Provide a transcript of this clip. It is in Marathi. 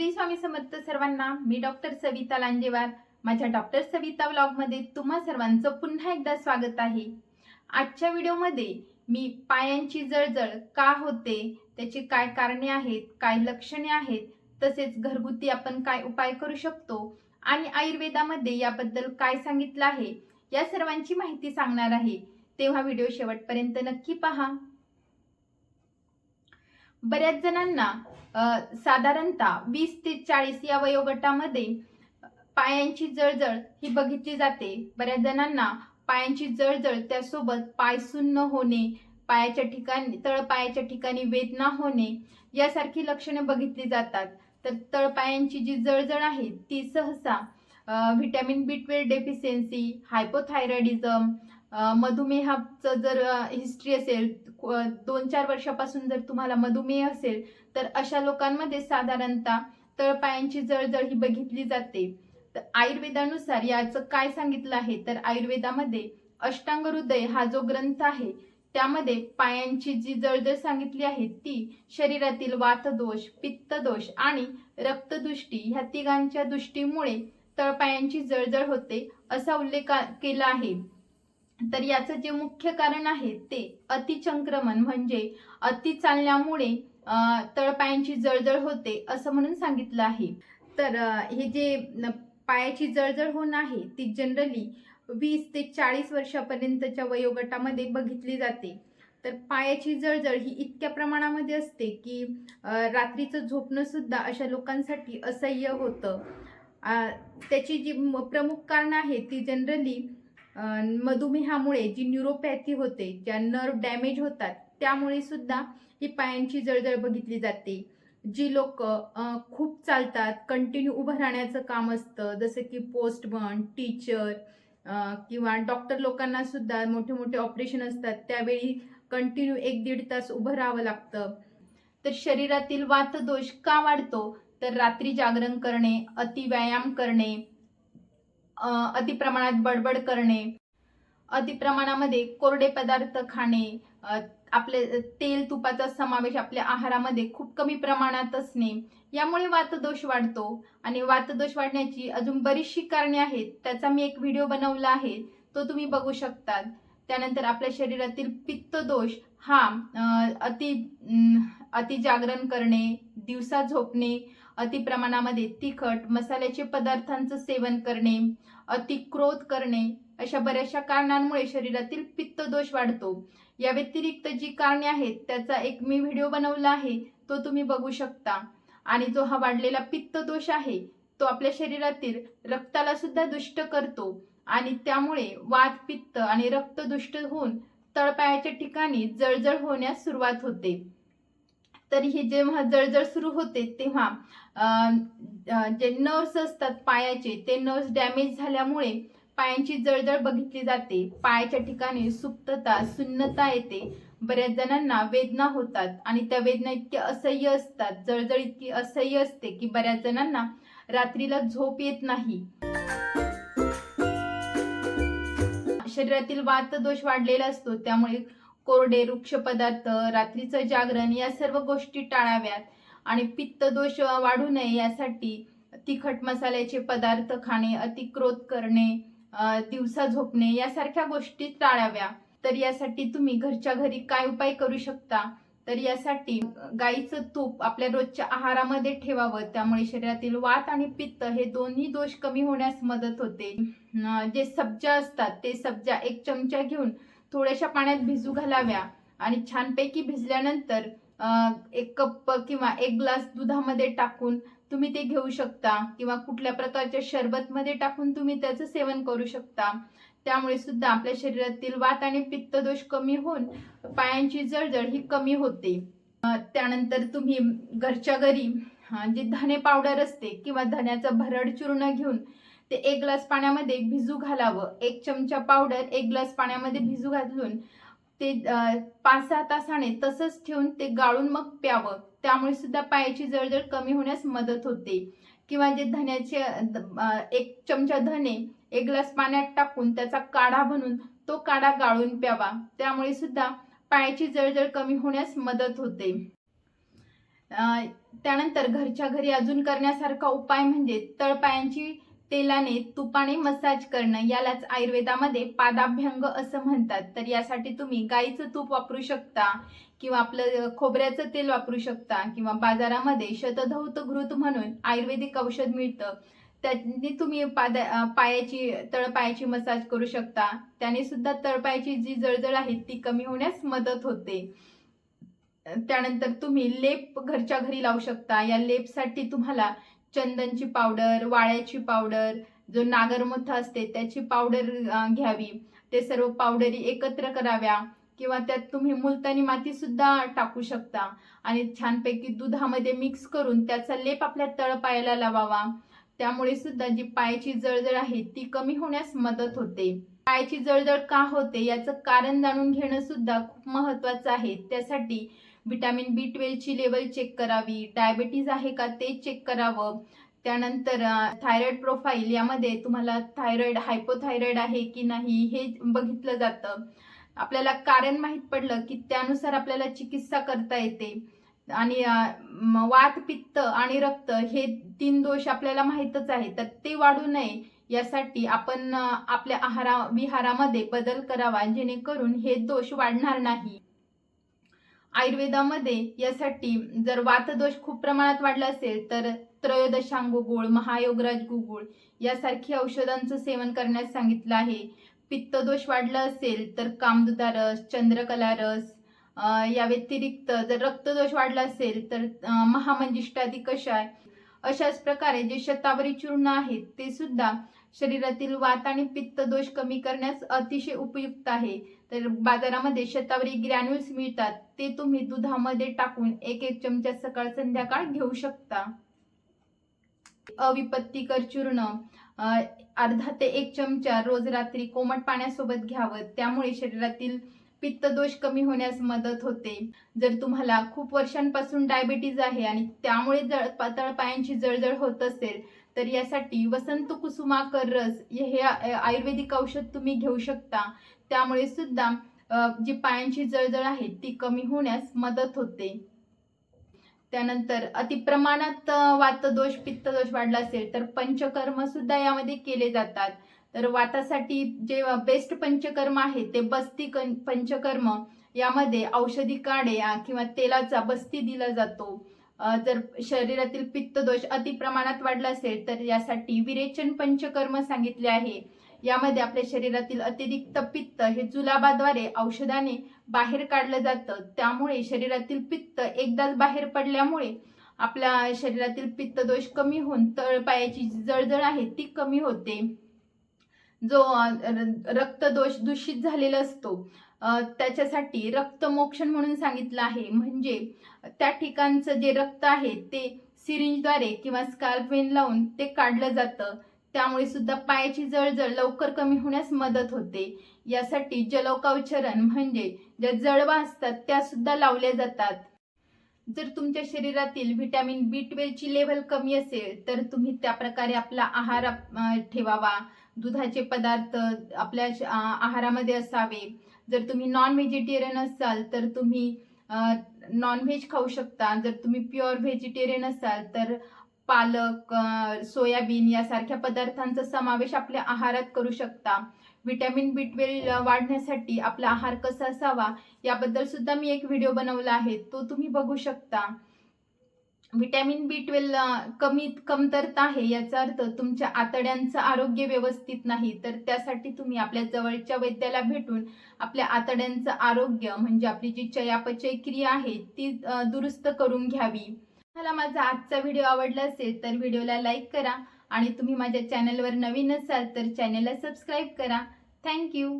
श्री स्वामी समर्थ सर्वांना। मी डॉक्टर सविता लांजेवार। माझ्या डॉक्टर सविता व्लॉग मध्ये तुम्हा सर्वांचं पुन्हा एकदा स्वागत आहे। आजच्या व्हिडिओमध्ये मी पायांची जळजळ का होते, त्याची काय कारणे आहेत, काय लक्षणे आहेत, तसेच घरगुती आपण काय उपाय करू शकतो आणि आयुर्वेदामध्ये याबद्दल काय सांगितलं आहे या सर्वांची माहिती सांगणार आहे। तेव्हा व्हिडिओ शेवटपर्यंत नक्की पहा। बऱ्याच जणांना साधारणतः 20 ते 40 या वयोगटामध्ये पायांची जळजळ ही बघितली जाते। बऱ्याच जणांना पायांची जळजळ त्यासोबत पाय सुन्न होणे, पायाच्या ठिकाणी तळपायाच्या ठिकाणी वेदना होणे यासारखी लक्षणे बघितली जातात। तर तळपायांची जी जळजळ आहे ती सहसा व्हिटॅमिन B12 डेफिशियन्सी, हायपोथायरॉइडिझम, मधुमेहाचं जर हिस्ट्री असेल, 2-4 वर्षापासून जर तुम्हाला मधुमेह असेल तर अशा लोकांमध्ये साधारणतः तळपायांची जळजळ ही बघितली जाते। तर आयुर्वेदानुसार याचं काय सांगितलं आहे, तर आयुर्वेदामध्ये अष्टांग हृदय हा जो ग्रंथ आहे त्यामध्ये पायांची जी जळजळ सांगितली आहे ती शरीरातील वातदोष, पित्तदोष आणि रक्तदुष्टी ह्या तिघांच्या दृष्टीमुळे तळपायांची जळजळ होते असा उल्लेख केला आहे। तर याचं जे मुख्य कारण आहे ते अतिचंक्रमण म्हणजे अति चालण्यामुळे तळपायांची जळजळ होते असं म्हणून सांगितलं आहे। तर हे जे पायाची जळजळ होणं आहे ती जनरली 20 ते 40 वर्षापर्यंतच्या वयोगटामध्ये बघितली जाते। तर पायाची जळजळ ही इतक्या प्रमाणामध्ये असते की रात्रीचं झोपणं सुद्धा अशा लोकांसाठी असह्य होतं। त्याची जी प्रमुख कारण आहे ती जनरली मधुमेहामुळे जी न्यूरोपॅथी होते, ज्या नर्व डॅमेज होतात त्यामुळे सुद्धा ही पायांची जळजळ बघितली जाते। जी लोक खूप चालतात, कंटिन्यू उभं राहण्याचं काम असतं, जसं की पोस्टमन, टीचर किंवा डॉक्टर लोकांना सुद्धा मोठे मोठे ऑपरेशन असतात त्यावेळी कंटिन्यू 1-1.5 तास उभं राहावं लागतं। तर शरीरातील वातदोष का वाढतो, तर रात्री जागरण करणे, अति व्यायाम करणे, अति प्रमाणात बडबड करणे, अति प्रमाणामध्ये कोरडे पदार्थ खाणे, आपले तेल तुपाचा समावेश आपल्या आहारामध्ये खूप कमी प्रमाणात असणे यामुळे वातदोष वाढतो। आणि वातदोष वाढण्याची अजून बरीचशी कारणे आहेत, त्याचा मी एक व्हिडिओ बनवला आहे, तो तुम्ही बघू शकता। त्यानंतर आपल्या शरीरातील पित्तदोष हा अति जागरण करणे, दिवसा झोपणे, अति प्रमाणामध्ये तिखट मसाल्याचे पदार्थांचं सेवन करणे, अति क्रोध करणे अशा बऱ्याचशा कारणांमुळे शरीरातील पित्तदोष वाढतो। या व्यतिरिक्त जी कारणे आहेत त्याचा एक मी व्हिडिओ बनवला आहे, तो तुम्ही बघू शकता। आणि जो हा वाढलेला पित्तदोष आहे तो आपल्या शरीरातील रक्ताला सुद्धा दुष्ट करतो आणि त्यामुळे वात, पित्त आणि रक्त दुष्ट होऊन तळपायाच्या ठिकाणी जळजळ होण्यास सुरुवात होते। तर ही जेव्हा जळजळ सुरू होते तेव्हा जे नर्व्स असतात पायाचे ते नर्व्स डॅमेज झाल्यामुळे पायांची जळजळ बघितली जाते। पायाच्या ठिकाणी सुप्तता, सुन्नता येते, बऱ्याच जणांना वेदना होतात आणि त्या वेदना इतक्या असह्य असतात, जळजळ इतकी असह्य असते की बऱ्याच जणांना रात्रीला झोप येत नाही। शरीरातील वातदोष वाढलेला असतो त्यामुळे कोरडे वृक्ष पदार्थ, रात्रीचं जागरण या सर्व गोष्टी टाळाव्यात। आणि पित्तदोष वाढू नये यासाठी तिखट मसाल्याचे पदार्थ खाणे, अति क्रोध करणे, दिवसा झोपणे यासारख्या गोष्टी टाळाव्या। तर यासाठी तुम्ही घरच्या घरी काय उपाय करू शकता, तर यासाठी गाईचं तूप आपल्या रोजच्या आहारामध्ये ठेवावं, त्यामुळे शरीरातील वात आणि पित्त हे दोन्ही दोष कमी होण्यास मदत होते। जे सब्जा असतात ते सब्जा 1 चमचा घेऊन थोड्याशा पाण्यात भिजू घालाव्या आणि छानपैकी भिजल्यानंतर 1 कप किंवा 1 ग्लास दुधामध्ये टाकून तुम्ही ते घेऊ शकता किंवा कुठल्या प्रकारच्या शरबतमध्ये टाकून तुम्ही त्याचं सेवन करू शकता। त्यामुळे सुद्धा आपल्या शरीरातील वात आणि पित्तदोष कमी होऊन पायांची जळजळ ही कमी होते। त्यानंतर तुम्ही घरच्या घरी जी धने पावडर असते किंवा धन्याचं भरड चूर्ण घेऊन ते 1 ग्लास पाण्यामध्ये भिजू घालावं। 1 चमचा पावडर 1 ग्लास पाण्यामध्ये भिजू घालून ते 5-6 तासाने तसंच ठेवून ते गाळून मग प्यावं, त्यामुळे सुद्धा पायाची जळजळ कमी होण्यास मदत होते। किंवा जे धन्याचे 1 चमचा धने 1 ग्लास पाण्यात टाकून त्याचा काढा बनवून तो काढा गाळून प्यावा, त्यामुळे सुद्धा पायाची जळजळ कमी होण्यास मदत होते। त्यानंतर घरच्या घरी अजून करण्यासारखा उपाय म्हणजे तळपायांची तेलाने तुपाने मसाज करणं, यालाच आयुर्वेदामध्ये पादाभ्यंग असं म्हणतात. तर यासाठी तुम्ही गाईचं तूप वापरू शकता किंवा आपलं खोबऱ्याचं तेल वापरू शकता किंवा बाजारामध्ये शतधौत घृत म्हणून आयुर्वेदिक औषध मिळतं, त्याने तुम्ही पायाची तळपायाची मसाज करू शकता. त्याने सुद्धा तळपायाची जी जळजळ आहे ती कमी होण्यास मदत होते. त्यानंतर तुम्ही लेप घरच्या घरी लावू शकता. या लेपसाठी तुम्हाला चंदनची पावडर, वाळ्याची पावडर, जो नागरमोथा असते त्याची पावडर घ्यावी. ते सर्व पावडरी एकत्र कराव्या किंवा त्यात तुम्ही मुलतानी माती सुद्धा टाकू शकता आणि छानपैकी दुधामध्ये मिक्स करून त्याचा लेप आपल्या तळपायाला लावावा. त्यामुळे सुद्धा जी पायाची जळजळ आहे ती कमी होण्यास मदत होते. पायाची जळजळ का होते याचं कारण जाणून घेणं सुद्धा खूप महत्त्वाचं आहे. त्यासाठी व्हिटॅमिन B12 ची लेवल चेक करावी, डायबिटीज आहे का ते चेक करावं. त्यानंतर थायरॉइड प्रोफाईल, यामध्ये तुम्हाला थायरॉइड हायपोथायरॉइड आहे की नाही हे बघितलं जातं. आपल्याला कारण माहीत पडलं की त्यानुसार आपल्याला चिकित्सा करता येते. आणि वात, पित्त आणि रक्त हे 3 दोष आपल्याला माहीतच आहे, तर ते वाढू नये यासाठी आपण आपल्या विहारामध्ये बदल करावा, जेणेकरून हे दोष वाढणार नाही. आयुर्वेदामध्ये यासाठी जर वातदोष खूप प्रमाणात वाढला असेल तर त्रयोदशांग गुळ, महायोगराज गुगुळ यासारखी औषधांचं सेवन करण्यास सांगितलं आहे. पित्तदोष वाढला असेल तर कामदुधा रस, चंद्रकला रस, या व्यतिरिक्त जर रक्तदोष वाढला असेल तर महामंजिष्टादी कषाय, अशाच प्रकारे जे शतावरी चूर्ण आहेत ते सुद्धा शरीरातील वात आणि पित्त दोष कमी करण्यास अतिशय उपयुक्त आहे. तर बाजारामध्ये शतावरी ग्रॅन्युल्स मिळतात, ते तुम्ही दुधामध्ये टाकून 1-1 चमचा सकाळ संध्याकाळ घेऊ शकता. अविपत्तिकर चूर्ण अर्धा ते 1 चमचा रोज रात्री कोमट पाण्यासोबत घ्यावं. त्यामुळे शरीरातील पित्त दोष कमी होण्यास मदत होते. जर तुम्हाला खूप वर्षांपासून डायबिटीज आहे आणि त्यामुळे तळपायांची जळजळ होत असेल तर यासाठी वसंत कुसुमाकर रस हे आयुर्वेदिक औषध तुम्ही घेऊ शकता. त्यामुळे सुद्धा जी पायांची जळजळ आहे ती कमी होण्यास मदत होते. त्यानंतर अतिप्रमाणात वातदोष, पित्तदोष वाढला असेल तर पंचकर्म सुद्धा यामध्ये केले जातात. तर वातासाठी जे बेस्ट पंचकर्म आहे ते बस्ती पंचकर्म, यामध्ये औषधी काढे किंवा तेलाचा बस्ती दिला जातो. जर शरीरातील पित्तदोष अति प्रमाणात वाढला असेल तर यासाठी विरेचन पंचकर्म सांगितले आहे. यामध्ये आपल्या शरीरातील अतिरिक्त पित्त हे जुलाबाद्वारे औषधाने बाहेर काढलं जातं. त्यामुळे शरीरातील पित्त एकदाच बाहेर पडल्यामुळे आपल्या शरीरातील पित्तदोष कमी होऊन तळपायाची जळजळ आहे ती कमी होते. जो रक्तदोष दूषित झालेला असतो त्याच्यासाठी रक्तमोक्षण म्हणून सांगितलं आहे. म्हणजे त्या ठिकाणचं जे रक्त आहे ते सिरिंजद्वारे किंवा स्काल्प वेन लावून ते काढलं जातं. त्यामुळे सुद्धा पायाची जळजळ लवकर कमी होण्यास मदत होते. यासाठी जलोकावचरण म्हणजे ज्या जळवा असतात त्या सुद्धा लावल्या जातात. जर तुमच्या शरीरातील व्हिटॅमिन B12 ची लेवल कमी असेल तर तुम्ही त्या प्रकारे आपला आहार ठेवावा. दुधाचे पदार्थ आपल्या आहारामध्ये असावे. जर तुम्ही नॉन व्हेजिटेरियन असाल तर तुम्ही नॉनव्हेज खाऊ शकता. जर तुम्ही प्युअर व्हेजिटेरियन असाल तर पालक, सोयाबीन यासारख्या पदार्थांचा समावेश आपल्या आहारात करू शकता. व्हिटॅमिन B12 वाढण्यासाठी आपला आहार कसा असावा याबद्दल सुद्धा मी एक व्हिडिओ बनवला आहे, तो तुम्ही बघू शकता. व्हिटॅमिन B12 कमतरता आहे याचा अर्थ तुमच्या आतड्यांचं आरोग्य व्यवस्थित नाही. तर त्यासाठी तुम्ही आपल्या जवळच्या वैद्याला भेटून आपल्या आतड्यांचं आरोग्य म्हणजे आपली जी चयापचय क्रिया आहे ती दुरुस्त करून घ्यावी. तुम्हाला माझा आजचा व्हिडिओ आवडला असेल तर व्हिडिओला लाईक करा आणि तुम्ही माझ्या चॅनलवर नवीन असाल तर चॅनलला सबस्क्राईब करा. थँक्यू.